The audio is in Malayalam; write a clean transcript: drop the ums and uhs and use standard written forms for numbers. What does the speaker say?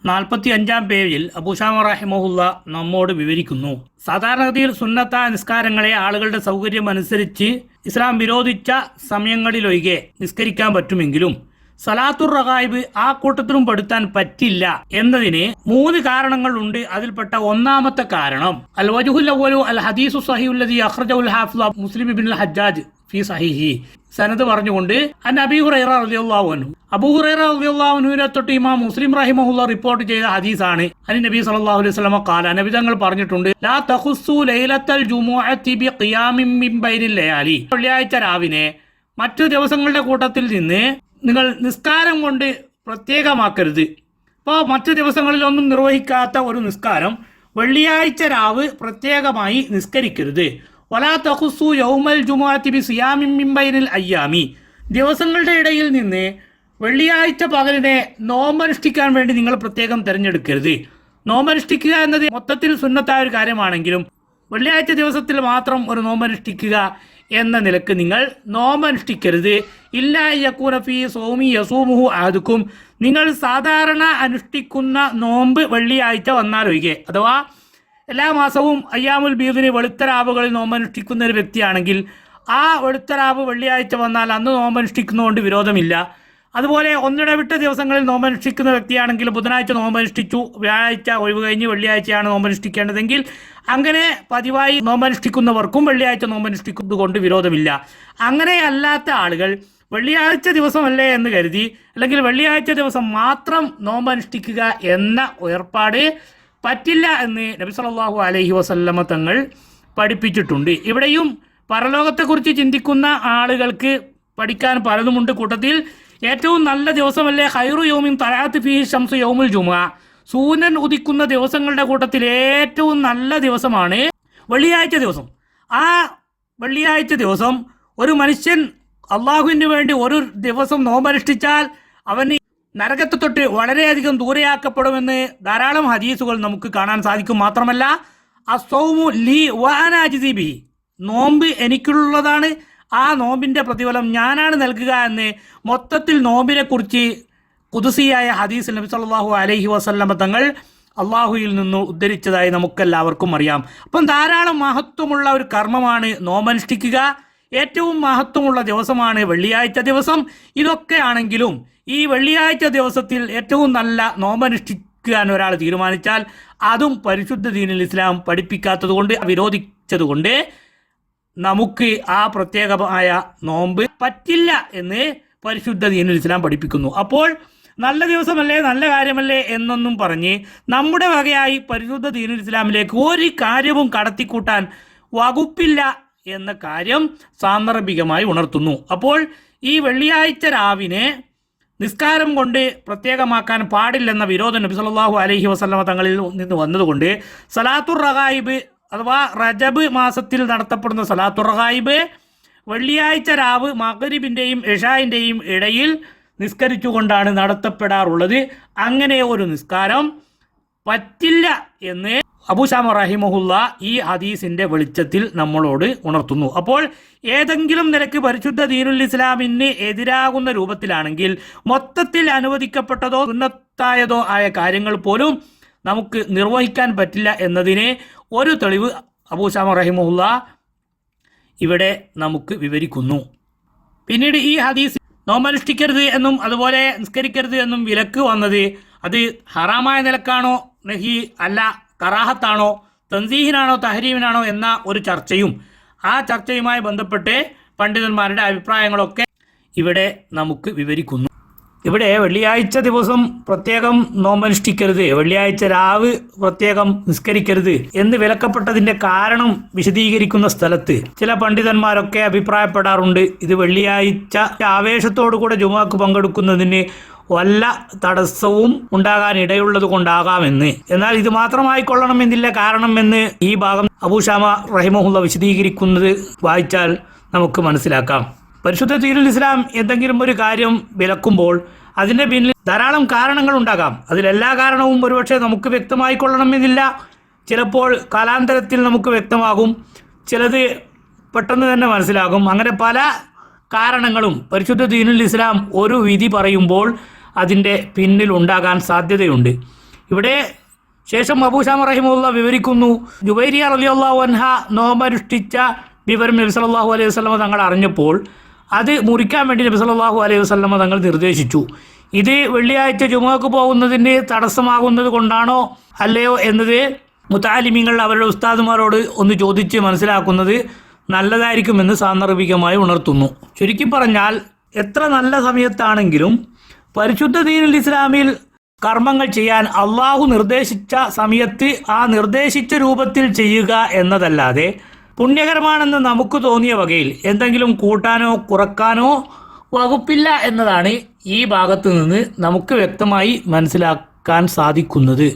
45-ാം പേജിൽ അബൂശാമ റഹിമഹുല്ല നമ്മോട് വിവരിക്കുന്നു. സാധാരണഗതിയിൽ സുന്നത്തായ നിസ്കാരങ്ങളെ ആളുകളുടെ സൗകര്യം അനുസരിച്ച് ഇസ്ലാം വിരോധിച്ച സമയങ്ങളിലൊഴികെ നിസ്കരിക്കാൻ പറ്റുമെങ്കിലും സലാത്തുർ റഗായിബ് ആ കൂട്ടത്തിലും പെടുത്താൻ പറ്റില്ല എന്നതിന് 3 കാരണങ്ങളുണ്ട്. അതിൽപ്പെട്ട ഒന്നാമത്തെ കാരണം അൽ വജ്ഹുൽ അവ്വലു അൽ ഹദീസു സഹീഹുല്ലദീ അഖ്റജഹുൽ ഹാഫിദ് മുസ്ലിം ഇബ്നുൽ ഹജ്ജാജ് ഫീ സഹീഹി സനദ് പറഞ്ഞുകൊണ്ട് അബീ ഹുറൈറ റളിയല്ലാഹു അൻഹു അബൂ ഹുറൈറ റളിയല്ലാഹു അൻഹുവിനെ തൊട്ട് ഇമാം മുസ്ലിം റഹിമഹുല്ലാഹ് റിപ്പോർട്ട് ചെയ്ത ഹദീസാണ്. നബി സല്ലല്ലാഹു അലൈഹി വസല്ലം ഖാല, നബി തങ്ങൾ പറഞ്ഞിട്ടുണ്ട്, ലാ തഖുസ്സു ലൈലത്തൽ ജുമുഅത്തി ബിഖിയാമിൻ മിൻ ബൈനിൽ ലയാലി, വെള്ളിയാഴ്ച രാവിനെ മറ്റു ദിവസങ്ങളുടെ കൂട്ടത്തിൽ നിന്ന് നിങ്ങൾ നിസ്കാരം കൊണ്ട് പ്രത്യേകമാക്കരുത്. അപ്പോൾ മറ്റു ദിവസങ്ങളിലൊന്നും നിർവഹിക്കാത്ത ഒരു നിസ്കാരം വെള്ളിയാഴ്ച രാവ് പ്രത്യേകമായി നിസ്കരിക്കരുത്. വലാ തഖുസ്സു യൗമൽ ജുമുഅത്തി ബിസിയാമിൻ മിൻ ബൈനിൽ അയ്യാമി, ദിവസങ്ങളുടെ ഇടയിൽ നിന്ന് വെള്ളിയാഴ്ച പകലിനെ നോമ്പനുഷ്ഠിക്കാൻ വേണ്ടി നിങ്ങൾ പ്രത്യേകം തിരഞ്ഞെടുക്കരുത്. നോമ്പനുഷ്ഠിക്കുക എന്നത് മൊത്തത്തിൽ സുന്നത്തായ ഒരു കാര്യമാണെങ്കിലും വെള്ളിയാഴ്ച ദിവസത്തിൽ മാത്രം ഒരു നോമ്പനുഷ്ഠിക്കുക എന്ന നിലക്ക് നിങ്ങൾ നോമ്പനുഷ്ഠിക്കരുത്. ഇല്ലാ യകൂന ഫീ സൗമി യസൂമുഹു അഹദുക്കും, നിങ്ങൾ സാധാരണ അനുഷ്ഠിക്കുന്ന നോമ്പ് വെള്ളിയാഴ്ച വന്നാലൊഴികെ, അഥവാ എല്ലാ മാസവും അയ്യാമുൽ ബീദിന് വെളുത്തരാവുകളിൽ നോമ്പനുഷ്ഠിക്കുന്ന ഒരു വ്യക്തിയാണെങ്കിൽ ആ വെളുത്തരാവ് വെള്ളിയാഴ്ച വന്നാൽ അന്ന് നോമ്പനുഷ്ഠിക്കുന്നതുകൊണ്ട് വിരോധമില്ല. അതുപോലെ ഒന്നിടവിട്ട ദിവസങ്ങളിൽ നോമ്പനുഷ്ഠിക്കുന്ന വ്യക്തിയാണെങ്കിൽ ബുധനാഴ്ച നോമ്പനുഷ്ഠിച്ചു, വ്യാഴാഴ്ച ഒഴിവ് കഴിഞ്ഞ് വെള്ളിയാഴ്ചയാണ് നോമ്പനുഷ്ഠിക്കേണ്ടതെങ്കിൽ അങ്ങനെ പതിവായി നോമ്പനുഷ്ഠിക്കുന്നവർക്കും വെള്ളിയാഴ്ച നോമ്പനുഷ്ഠിക്കുന്നത് കൊണ്ട് വിരോധമില്ല. അങ്ങനെ അല്ലാത്ത ആളുകൾ വെള്ളിയാഴ്ച ദിവസമല്ലേ എന്ന് കരുതി അല്ലെങ്കിൽ വെള്ളിയാഴ്ച ദിവസം മാത്രം നോമ്പനുഷ്ഠിക്കുക എന്ന ഏർപ്പാട് പറ്റില്ല എന്ന് നബി സല്ലല്ലാഹു അലൈഹി വസല്ലമ തങ്ങൾ പഠിപ്പിച്ചിട്ടുണ്ട്. ഇവിടെയും പരലോകത്തെക്കുറിച്ച് ചിന്തിക്കുന്ന ആളുകൾക്ക് പഠിക്കാൻ പലതുമുണ്ട്. കൂട്ടത്തിൽ ഏറ്റവും നല്ല ദിവസമല്ലേ ഖൈറു യൗമിൻ തലഅത്ത് ഫീഹി ശംസു യൗമുൽ ജുമുഅ, സൂര്യൻ ഉദിക്കുന്ന ദിവസങ്ങളുടെ കൂട്ടത്തിൽ ഏറ്റവും നല്ല ദിവസമാണ് വെള്ളിയാഴ്ച ദിവസം. ആ വെള്ളിയാഴ്ച ദിവസം ഒരു മനുഷ്യൻ അള്ളാഹുവിന് വേണ്ടി ഒരു ദിവസം നോമ്പനുഷ്ഠിച്ചാൽ അവന് നരകത്തെ തൊട്ട് വളരെയധികം ദൂരെയാക്കപ്പെടുമെന്ന് ധാരാളം ഹദീസുകൾ നമുക്ക് കാണാൻ സാധിക്കും. മാത്രമല്ല അസ്സൗമു ലീ വഅന അജ്സി ബിഹി, നോമ്പ് എനിക്കുള്ളതാണ്, ആ നോമ്പിൻ്റെ പ്രതിഫലം ഞാനാണ് നൽകുക എന്ന് മൊത്തത്തിൽ നോമ്പിനെ കുറിച്ച് ഖുദ്സിയായ ഹദീസിൽ നബി സല്ലല്ലാഹു അലൈഹി വസല്ലമ തങ്ങൾ അള്ളാഹുയിൽ നിന്ന് ഉദ്ധരിച്ചതായി നമുക്കെല്ലാവർക്കും അറിയാം. അപ്പം ധാരാളം മഹത്വമുള്ള ഒരു കർമ്മമാണ് നോമ്പനുഷ്ഠിക്കുക. ഏറ്റവും മഹത്വമുള്ള ദിവസമാണ് വെള്ളിയാഴ്ച ദിവസം. ഇതൊക്കെ ആണെങ്കിലും ഈ വെള്ളിയാഴ്ച ദിവസത്തിൽ ഏറ്റവും നല്ല നോമ്പനുഷ്ഠിക്കാൻ ഒരാൾ തീരുമാനിച്ചാൽ അതും പരിശുദ്ധ ദീനുൽ ഇസ്ലാം പഠിപ്പിക്കാത്തത് കൊണ്ട്, വിരോധിച്ചതുകൊണ്ട് നമുക്ക് ആ പ്രത്യേകമായ നോമ്പ് പറ്റില്ല എന്ന് പരിശുദ്ധ ദീനുൽ ഇസ്ലാം പഠിപ്പിക്കുന്നു. അപ്പോൾ നല്ല ദിവസമല്ലേ, നല്ല കാര്യമല്ലേ എന്നൊന്നും പറഞ്ഞ് നമ്മുടെ വകയായി പരിശുദ്ധ ദീനുൽ ഇസ്ലാമിലേക്ക് ഒരു കാര്യവും കടത്തിക്കൂട്ടാൻ വകുപ്പില്ല എന്ന കാര്യം സാന്ദർഭികമായി ഉണർത്തുന്നു. അപ്പോൾ ഈ വെള്ളിയാഴ്ച രാവിനെ നിസ്കാരം കൊണ്ട് പ്രത്യേകമാക്കാൻ പാടില്ലെന്ന വിരോധം നബി സല്ലല്ലാഹു അലൈഹി വസല്ലമ തങ്ങളിൽ നിന്ന് വന്നതുകൊണ്ട് സലാത്തുർ റഗായിബ് അഥവാ റജബ് മാസത്തിൽ നടത്തപ്പെടുന്ന സലാത്തുർ റഗായിബ് വെള്ളിയാഴ്ച രാവ് മഗ്രിബിൻ്റെയും ഇശാഇൻ്റെയും ഇടയിൽ നിസ്കരിച്ചുകൊണ്ടാണ് നടത്തപ്പെടാറുള്ളത്. അങ്ങനെ ഒരു നിസ്കാരം പറ്റില്ല എന്ന് അബൂശാമ റഹിമഹുല്ല ഈ ഹദീസിൻ്റെ വെളിച്ചത്തിൽ നമ്മളോട് ഉണർത്തുന്നു. അപ്പോൾ ഏതെങ്കിലും നിലക്ക് പരിശുദ്ധ ദീനുൽ ഇസ്ലാമിന് എതിരാകുന്ന രൂപത്തിലാണെങ്കിൽ മൊത്തത്തിൽ അനുവദിക്കപ്പെട്ടതോ സുന്നത്തായതോ ആയ കാര്യങ്ങൾ പോലും നമുക്ക് നിർവഹിക്കാൻ പറ്റില്ല എന്നതിന് ഒരു തെളിവ് അബൂശാമ റഹിമഹുല്ല ഇവിടെ നമുക്ക് വിവരിക്കുന്നു. പിന്നീട് ഈ ഹദീസ് നോമ്പനുഷ്ഠിക്കരുത് എന്നും അതുപോലെ നിസ്കരിക്കരുത് എന്നും വിലക്ക് വന്നത് അത് ഹറാമായ നിലക്കാണോ നഹി അല്ല കറാഹത്താണോ തൻസീഹിനാണോ തഹരീമിനാണോ എന്ന ഒരു ചർച്ചയും ആ ചർച്ചയുമായി ബന്ധപ്പെട്ട് പണ്ഡിതന്മാരുടെ അഭിപ്രായങ്ങളൊക്കെ ഇവിടെ നമുക്ക് വിവരിക്കുന്നു. ഇവിടെ വെള്ളിയാഴ്ച ദിവസം പ്രത്യേകം നോമ്പനുഷ്ഠിക്കരുത്, വെള്ളിയാഴ്ച രാവ് പ്രത്യേകം നിസ്കരിക്കരുത് എന്ന് വിലക്കപ്പെട്ടതിൻ്റെ കാരണം വിശദീകരിക്കുന്ന സ്ഥലത്ത് ചില പണ്ഡിതന്മാരൊക്കെ അഭിപ്രായപ്പെടാറുണ്ട്, ഇത് വെള്ളിയാഴ്ച ആവേശത്തോടുകൂടെ ജുമുഅക്ക് പങ്കെടുക്കുന്നതിന് വല്ല തടസ്സവും ഉണ്ടാകാൻ ഇടയുള്ളത് കൊണ്ടാകാമെന്ന്. എന്നാൽ ഇത് മാത്രമായിക്കൊള്ളണമെന്നില്ല കാരണം എന്ന് ഈ ഭാഗം അബൂശാമ റഹിമഹുല്ല വിശദീകരിക്കുന്നത് വായിച്ചാൽ നമുക്ക് മനസ്സിലാക്കാം. പരിശുദ്ധ ദീനുൽ ഇസ്ലാം എന്തെങ്കിലും ഒരു കാര്യം വിലക്കുമ്പോൾ അതിൻ്റെ പിന്നിൽ ധാരാളം കാരണങ്ങൾ ഉണ്ടാകാം. അതിലെല്ലാ കാരണവും ഒരുപക്ഷെ നമുക്ക് വ്യക്തമായിക്കൊള്ളണമെന്നില്ല. ചിലപ്പോൾ കാലാന്തരത്തിൽ നമുക്ക് വ്യക്തമാകും, ചിലത് പെട്ടെന്ന് തന്നെ മനസ്സിലാകും. അങ്ങനെ പല കാരണങ്ങളും പരിശുദ്ധ ദീനുൽ ഇസ്ലാം ഒരു വിധി പറയുമ്പോൾ അതിൻ്റെ പിന്നിൽ ഉണ്ടാകാൻ സാധ്യതയുണ്ട്. ഇവിടെ ശേഷം അബൂ ശാമ റഹിമഹുല്ല വിവരിക്കുന്നു, ജുബൈരിയ റളിയല്ലാഹു അൻഹ നോമ്പനുഷ്ഠിച്ച വിവരം നബി സല്ലല്ലാഹു അലൈഹി വസല്ലമ തങ്ങൾ അറിഞ്ഞപ്പോൾ അത് മുറിക്കാൻ വേണ്ടി നബി സല്ലല്ലാഹു അലൈഹി വസല്ലമ തങ്ങൾ നിർദ്ദേശിച്ചു. ഇത് വെള്ളിയാഴ്ച ജുമുഅക്ക് പോകുന്നതിന് തടസ്സമാകുന്നത് കൊണ്ടാണോ അല്ലയോ എന്നത് മുതഅല്ലിമീങ്ങൾ അവരുടെ ഉസ്താദുമാരോട് ഒന്ന് ചോദിച്ച് മനസ്സിലാക്കുന്നത് നല്ലതായിരിക്കുമെന്ന് സാന്ദർഭികമായി ഉണർത്തുന്നു. ചുരുക്കി പറഞ്ഞാൽ എത്ര നല്ല സമയത്താണെങ്കിലും പരിശുദ്ധ ദീനുൽ ഇസ്ലാമിൽ കർമ്മങ്ങൾ ചെയ്യാൻ അള്ളാഹു നിർദ്ദേശിച്ച സമയത്ത് ആ നിർദ്ദേശിച്ച രൂപത്തിൽ ചെയ്യുക എന്നതല്ലാതെ പുണ്യകരമാണെന്ന് നമുക്ക് തോന്നിയ വകയിൽ എന്തെങ്കിലും കൂട്ടാനോ കുറക്കാനോ വകുപ്പില്ല എന്നതാണ് ഈ ഭാഗത്ത് നിന്ന് നമുക്ക് വ്യക്തമായി മനസ്സിലാക്കാൻ സാധിക്കുന്നത്.